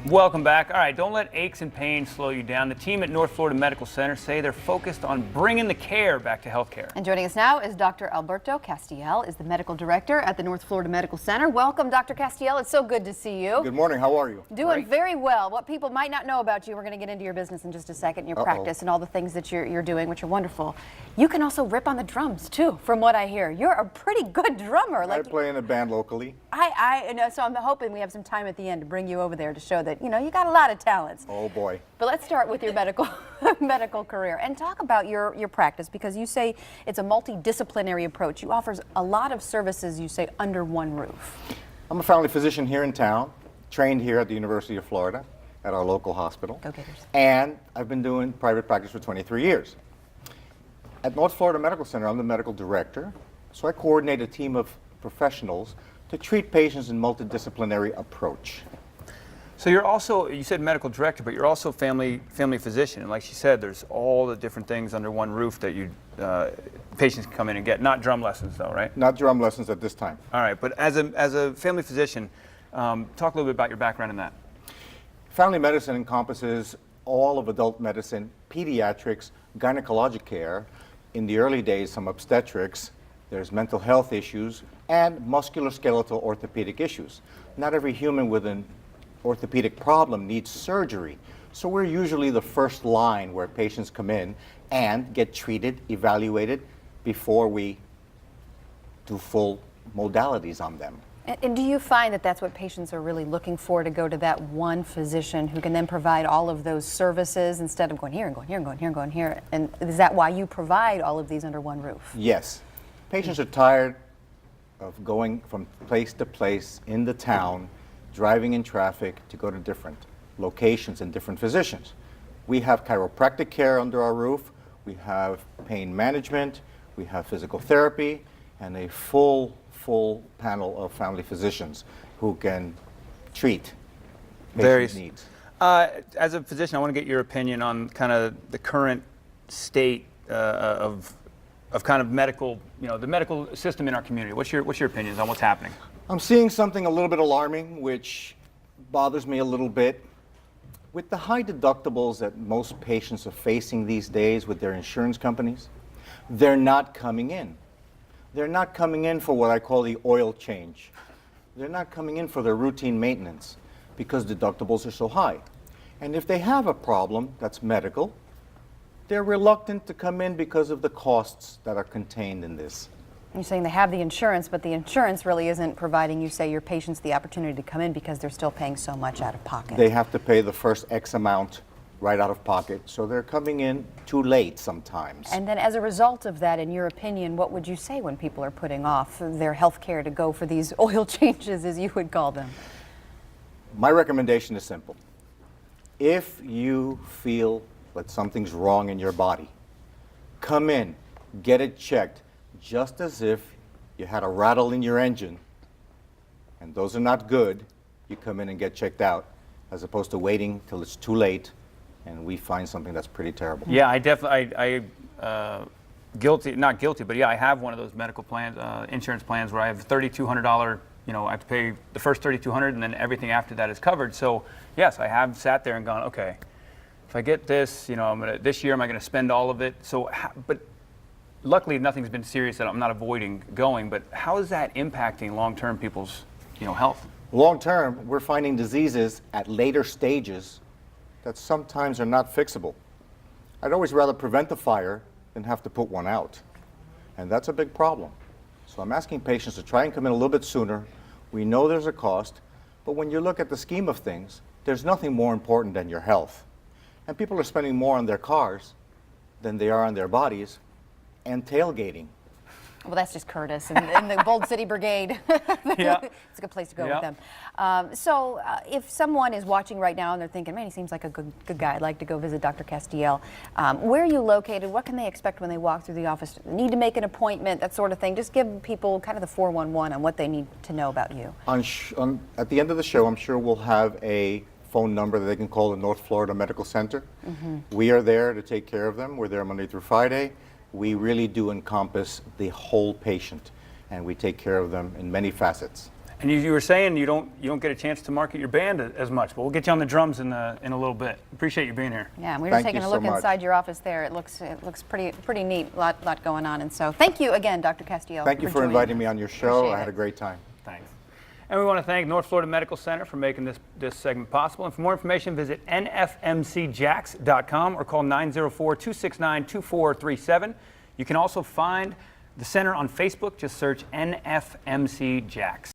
Welcome back. All right, don't let aches and pains slow you down. The team at North Florida Medical Center say they're focused on bringing the care back to healthcare. And joining us now is Dr. Alberto Castiel, is the medical director at the North Florida Medical Center. Welcome, Dr. Castiel. It's so good to see you. Good morning. How are you? Doing Great. very well. What people might not know about you, we're going to get into your business in just a second, your practice and all the things that you're doing, which are wonderful. You can also rip on the drums, too, from what I hear. You're a pretty good drummer. I play in a band locally. I know, so I'm hoping we have some time at the end to bring you over there to show that, you know, you got a lot of talents. Oh, boy. But let's start with your medical career and talk about your practice, because you say it's a multidisciplinary approach. You offer a lot of services, you say, under one roof. I'm a family physician here in town, trained here at the University of Florida at our local hospital. Go Gators. And I've been doing private practice for 23 years. At North Florida Medical Center, I'm the medical director, so I coordinate a team of professionals to treat patients in multidisciplinary approach. So you're also, you said medical director, but you're also family physician. And like she said, there's all the different things under one roof that you patients can come in and get. Not drum lessons, though, right? Not drum lessons at this time. All right, but as a family physician, talk a little bit about your background in that. Family medicine encompasses all of adult medicine, pediatrics, gynecologic care, in the early days some obstetrics, there's mental health issues, and musculoskeletal orthopedic issues. Not every human with an orthopedic problem needs surgery, so we're usually the first line where patients come in and get treated, evaluated, before we do full modalities on them. And do you find that that's what patients are really looking for, to go to that one physician who can then provide all of those services instead of going here and going here and going here and going here? And is that why you provide all of these under one roof? Yes. Patients are tired of going from place to place in the town, driving in traffic to go to different locations and different physicians. We have chiropractic care under our roof, we have pain management, we have physical therapy, and a full panel of family physicians who can treat patient needs. As a physician, I want to get your opinion on kind of the current state of kind of medical, you know, the medical system in our community. What's your opinions on what's happening? I'm seeing something a little bit alarming, which bothers me a little bit. With the high deductibles that most patients are facing these days with their insurance companies, they're not coming in. They're not coming in for what I call the oil change. They're not coming in for their routine maintenance because deductibles are so high. And if they have a problem that's medical, they're reluctant to come in because of the costs that are contained in this. You're saying they have the insurance, but the insurance really isn't providing, you say, your patients the opportunity to come in because they're still paying so much out of pocket. They have to pay the first X amount right out of pocket, so they're coming in too late sometimes. And then as a result of that, in your opinion, what would you say when people are putting off their health care to go for these oil changes, as you would call them? My recommendation is simple. If you feel that something's wrong in your body, come in, get it checked, just as if you had a rattle in your engine, and those are not good. You come in and get checked out, as opposed to waiting till it's too late and we find something that's pretty terrible. Yeah, I definitely, not guilty, but yeah, I have one of those medical plans, insurance plans where I have $3,200, you know, I have to pay the first $3,200 and then everything after that is covered. So yes, I have sat there and gone, okay, if I get this, you know, this year, am I going to spend all of it? So, but luckily nothing's been serious that I'm not avoiding going, but how is that impacting long-term people's, you know, health? Long-term, we're finding diseases at later stages that sometimes are not fixable. I'd always rather prevent the fire than have to put one out. And that's a big problem. So I'm asking patients to try and come in a little bit sooner. We know there's a cost, but when you look at the scheme of things, there's nothing more important than your health. And people are spending more on their cars than they are on their bodies, and tailgating. Well, that's just Curtis and the Bold City Brigade. Yeah. It's a good place to go with them. So if someone is watching right now and they're thinking, man, he seems like a good guy, I'd like to go visit Dr. Castiel, where are you located? What can they expect when they walk through the office? Need to make an appointment, that sort of thing. Just give people kind of the 411 on what they need to know about you. At the end of the show, I'm sure we'll have a phone number that they can call the North Florida Medical Center. We are there to take care of them. We're there Monday through Friday. We really do encompass the whole patient, and we take care of them in many facets. And you were saying you don't get a chance to market your band as much, but we'll get you on the drums in a little bit. Appreciate you being here. Yeah, we were Thank taking you a so look much. inside your office there. It looks pretty neat. Lot going on. And so thank you again, Dr. Castillo. Thank you for joining inviting us. me on your show. Appreciate I had it. a great time. Thanks. And we want to thank North Florida Medical Center for making this segment possible. And for more information, visit nfmcjax.com or call 904-269-2437. You can also find the center on Facebook. Just search NFMC Jax.